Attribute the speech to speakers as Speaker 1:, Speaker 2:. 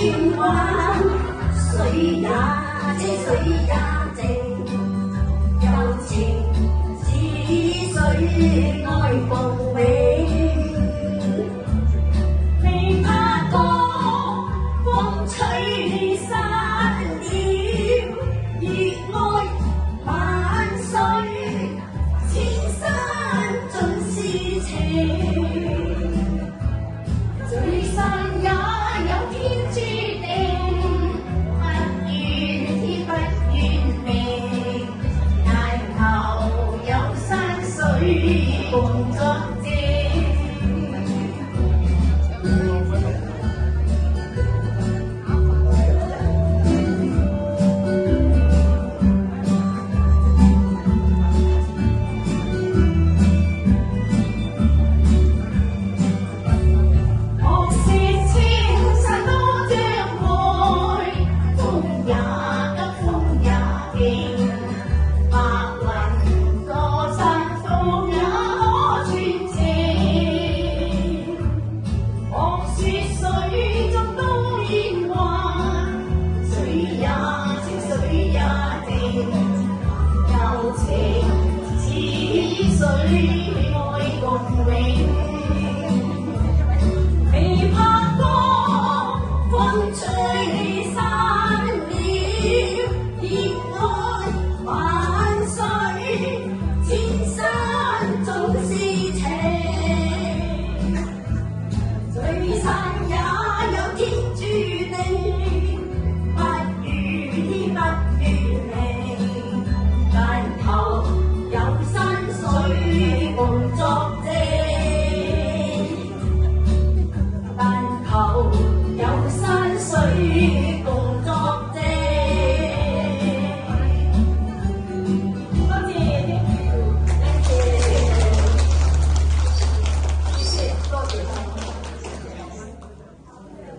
Speaker 1: 變幻，水也靜，水也靜，柔情似水，愛共永。未怕過，風吹散了，熱愛萬歲，千山盡是情。聚散也有天注定，不怨天不怨命，崖頭有山水共作證。柔情似水，愛共永。未怕過，風吹散了，熱愛萬歲，千山總是情。聚散也有天注定，不與天不與命。有山水共作。